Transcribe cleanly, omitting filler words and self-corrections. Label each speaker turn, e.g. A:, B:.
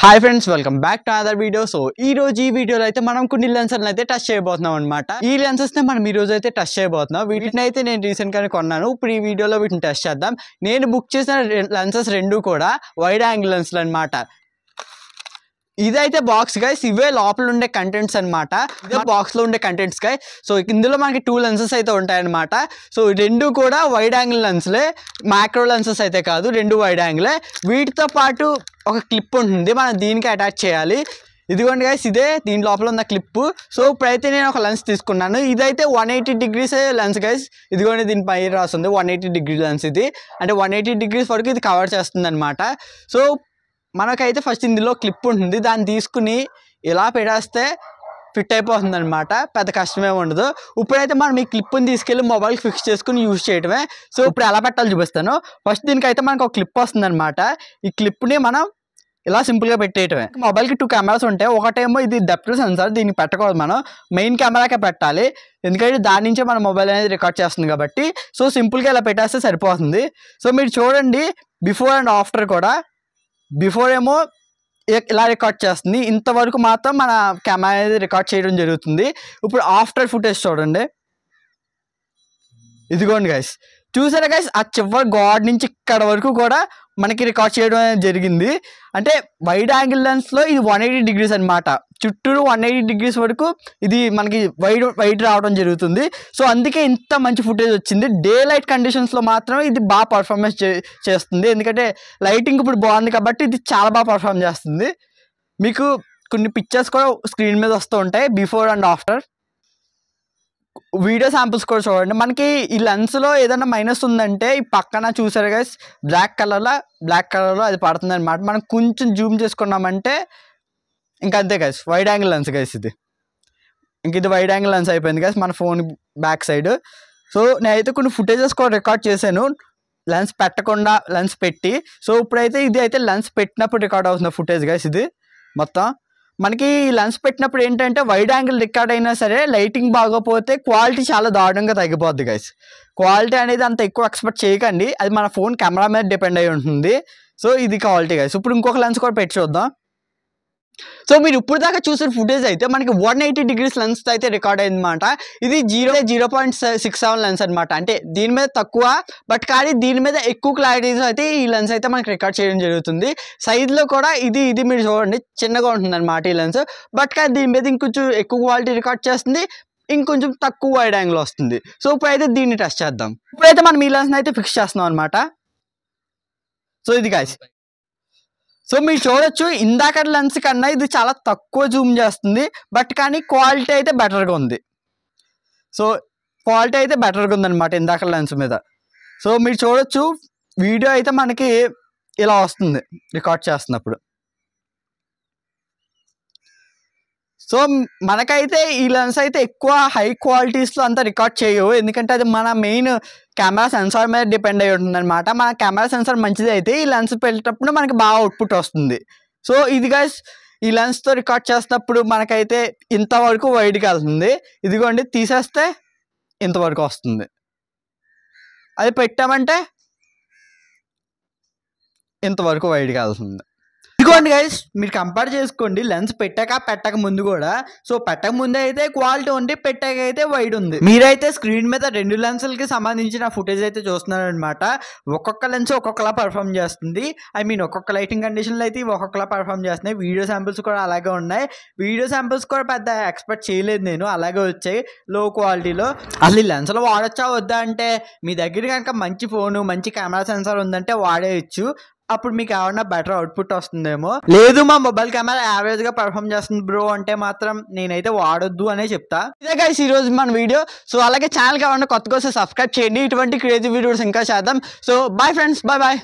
A: Hi friends, welcome back to other video. So ఈ రోజు ఈ వీడియోలో అయితే మనం కొన్ని లెన్సెస్ అయితే టచ్ చేయబోతున్నాం అనమాట. ఈ లెన్సెస్ ని మనం ఈ రోజు అయితే టచ్ చేయబోతున్నాం. వీటిని అయితే నేను రీసెంట్ గానే కొన్నాను. ఇప్పుడు ఈ వీడియోలో వీటిని టెస్ట్ చేద్దాం. నేను బుక్ చేసిన లెన్సెస్ రెండు కూడా వైడ్ యాంగిల్ లెన్స్లు అనమాట. ఇదైతే బాక్స్ గైస్, ఇవే లోపల ఉండే కంటెంట్స్ అనమాట. ఇదే బాక్స్ లో ఉండే కంటెంట్స్ గైస్. సో ఇందులో మనకి 2 లెన్సెస్ అయితే ఉంటాయన్నమాట. సో రెండు కూడా వైడ్ యాంగిల్ లెన్స్లే, మైక్రో లెన్సెస్ అయితే కాదు, రెండు వైడ్ యాంగిలే. వీటితో పాటు ఒక క్లిప్ ఉంటుంది, మనం దీనికి అటాచ్ చేయాలి. ఇదిగోండి గైస్, ఇదే దీని లోపల ఉన్న క్లిప్. సో ఇప్పుడైతే నేను ఒక లెన్స్ తీసుకున్నాను. ఇదైతే 180 degrees లెన్స్ గైస్. ఇదిగోండి దీని పై రాస్తుంది 180 degree లెన్స్. ఇది అంటే 180 degrees వరకు ఇది కవర్ చేస్తుంది అనమాట. సో మనకైతే ఫస్ట్ ఇందులో క్లిప్ ఉంటుంది, దాన్ని తీసుకుని ఇలా పెట్టేస్తే ఫిట్ అయిపోతుంది అనమాట. పెద్ద కష్టమే ఉండదు. ఇప్పుడైతే మనం ఈ క్లిప్ని తీసుకెళ్ళి మొబైల్కి ఫిక్స్ చేసుకుని యూజ్ చేయడమే. సో ఇప్పుడు ఎలా పెట్టాలో చూపిస్తాను. ఫస్ట్ దీనికైతే మనకు ఒక క్లిప్ వస్తుంది అనమాట. ఈ క్లిప్ని మనం ఇలా సింపుల్గా పెట్టేయటమే. మొబైల్కి 2 కెమెరాస్ ఉంటాయి. ఒకటేమో ఇది డెప్త్ సెన్సార్, దీన్ని పెట్టకూడదు, మనం మెయిన్ కెమెరాకే పెట్టాలి. ఎందుకంటే దాని నుంచే మన మొబైల్ అనేది రికార్డ్ చేస్తుంది కాబట్టి. సో సింపుల్గా ఇలా పెట్టేస్తే సరిపోతుంది. సో మీరు చూడండి, బిఫోర్ అండ్ ఆఫ్టర్ కూడా. బిఫోర్ ఏమో ఇలా రికార్డ్ చేస్తుంది, ఇంతవరకు మాత్రం మన కెమెరా అనేది రికార్డ్ చేయడం జరుగుతుంది. ఇప్పుడు ఆఫ్టర్ ఫుటేజ్ చూడండి. ఇదిగోండి గైస్, చూసారా గైస్, ఆ చివరి గాడ్ నుంచి ఇక్కడ వరకు కూడా మనకి రికార్డ్ చేయడం అనేది జరిగింది. అంటే వైడ్ యాంగిల్ లెన్స్లో ఇది 180 degrees అనమాట. చుట్టూరు 180 degrees వరకు ఇది మనకి వైడ్ రావడం జరుగుతుంది. సో అందుకే ఇంత మంచి ఫుటేజ్ వచ్చింది. డే లైట్ కండిషన్స్లో మాత్రమే ఇది బాగా పర్ఫార్మెన్స్ చేస్తుంది. ఎందుకంటే లైటింగ్ ఇప్పుడు బాగుంది కాబట్టి ఇది చాలా బాగా పర్ఫార్మ్ చేస్తుంది. మీకు కొన్ని పిక్చర్స్ కూడా స్క్రీన్ మీద వస్తూ ఉంటాయి, before and after. Video samples కూడా చూడండి. మనకి ఈ లెన్స్లో ఏదైనా మైనస్ ఉందంటే ఈ పక్కన చూసారు గైస్, బ్లాక్ కలర్లో అది పడుతుంది అనమాట. మనం కొంచెం జూమ్ చేసుకున్నామంటే ఇంకా అంతే guys, wide angle lens guys ఇది. ఇంక ఇది వైడ్ యాంగిల్ లెన్స్ అయిపోయింది గైస్ మన ఫోన్ బ్యాక్ సైడ్. సో నేనైతే కొన్ని ఫుటేజెస్ కూడా రికార్డ్ చేశాను లెన్స్ పెట్టకుండా, లెన్స్ పెట్టి. సో ఇప్పుడైతే ఇది అయితే లెన్స్ పెట్టినప్పుడు రికార్డ్ అవుతుంది ఫుటేజ్ గైస్. ఇది మొత్తం మనకి లెన్స్ పెట్టినప్పుడు ఏంటంటే వైడ్ యాంగిల్ రికార్డ్ అయినా సరే లైటింగ్ బాగోపోతే క్వాలిటీ చాలా దారుణంగా తగ్గిపోద్ది గైస్. క్వాలిటీ అనేది అంత ఎక్కువ ఎక్స్పెక్ట్ చేయకండి, అది మన ఫోన్ కెమెరా మీద డిపెండ్ అయి ఉంటుంది. సో ఇది క్వాలిటీ గైస్. ఇప్పుడు ఇంకొక లెన్స్ కూడా పెట్టి చూద్దాం. సో మీరు ఇప్పుడు దాకా చూసిన ఫుటేజ్ అయితే మనకి 180 degrees లెన్స్ అయితే రికార్డ్ అయిందన్నమాట. ఇది 0.67 లెన్స్ అనమాట. అంటే దీని మీద తక్కువ, బట్ కానీ దీని మీద ఎక్కువ క్లారిటీస్ అయితే ఈ లెన్స్ అయితే మనకి రికార్డ్ చేయడం జరుగుతుంది. సైజ్లో కూడా ఇది మీరు చూడండి, చిన్నగా ఉంటుంది అనమాట ఈ లెన్స్. బట్ కానీ దీని మీద ఇంకొంచెం ఎక్కువ క్వాలిటీ రికార్డ్ చేస్తుంది, ఇంకొంచెం తక్కువ వైడ్ యాంగిల్ వస్తుంది. సో ఇప్పుడైతే దీన్ని టెస్ట్ చేద్దాం. ఇప్పుడైతే మనం ఈ లెన్స్ని అయితే ఫిక్స్ చేస్తున్నాం అనమాట. సో ఇది గైస్, సో మీరు చూడొచ్చు, ఇందాక లెన్స్ కన్నా ఇది చాలా తక్కువ జూమ్ చేస్తుంది, బట్ కానీ క్వాలిటీ అయితే బెటర్గా ఉంది. సో క్వాలిటీ అయితే బెటర్గా ఉందన్నమాట ఇందాక లెన్స్ మీద. సో మీరు చూడొచ్చు, వీడియో అయితే మనకి ఇలా వస్తుంది రికార్డ్ చేస్తున్నప్పుడు. సో మనకైతే ఈ లెన్స్ అయితే ఎక్కువ హై క్వాలిటీస్లో అంతా రికార్డ్ చేయవు, ఎందుకంటే అది మన మెయిన్ కెమెరా సెన్సార్ మీద డిపెండ్ అయి ఉంటుంది అనమాట. మన కెమెరా సెన్సార్ మంచిది అయితే ఈ లెన్స్ పెట్టేటప్పుడు మనకి బాగా అవుట్పుట్ వస్తుంది. సో ఇది గైస్, ఈ లెన్స్తో రికార్డ్ చేసినప్పుడు మనకైతే ఇంతవరకు వైడ్కి వెళ్తుంది. ఇదిగోండి, తీసేస్తే ఇంతవరకు వస్తుంది. అది పెట్టామంటే ఇంతవరకు వైడ్కి వెళ్తుంది. ఇదిగోండి గైస్, మీరు కంపేర్ చేసుకోండి లెన్స్ పెట్టక ముందు కూడా. సో పెట్టక ముందే అయితే క్వాలిటీ ఉంది, పెట్టాక అయితే వైడ్ ఉంది. మీరైతే స్క్రీన్ మీద 2 లెన్సులకి సంబంధించిన ఫుటేజ్ అయితే చూస్తున్నారు అనమాట. ఒక్కొక్క లెన్స్ ఒక్కొక్కలా పర్ఫామ్ చేస్తుంది. ఒక్కొక్క లైటింగ్ కండిషన్లో అయితే ఒక్కొక్కలా పర్ఫామ్ చేస్తున్నాయి. వీడియో శాంపిల్స్ కూడా అలాగే ఉన్నాయి. వీడియో శాంపిల్స్ కూడా పెద్ద ఎక్స్పెక్ట్ చేయలేదు నేను, అలాగే వచ్చాయి లో క్వాలిటీలో. అసలు ఈ లెన్స్లో వాడచ్చా వద్దా అంటే, మీ దగ్గర కనుక మంచి ఫోను, మంచి కెమెరా సెన్సార్ ఉందంటే వాడేయచ్చు. అప్పుడు మీకు ఏమన్నా బెటర్ అవుట్పుట్ వస్తుందేమో. లేదు మా మొబైల్ కెమెరా యావరేజ్ గా పర్ఫామ్ చేస్తుంది బ్రో అంటే మాత్రం నేనైతే వాడొద్దు అనే చెప్తా. ఇదే గైస్ ఈ రోజు మన వీడియో. సో అలాగే ఛానల్ కావాలంటే కొత్తగా సబ్స్క్రైబ్ చేయండి, ఇటువంటి క్రేజీ వీడియోస్ ఇంకా చేద్దాం. So bye friends, bye bye.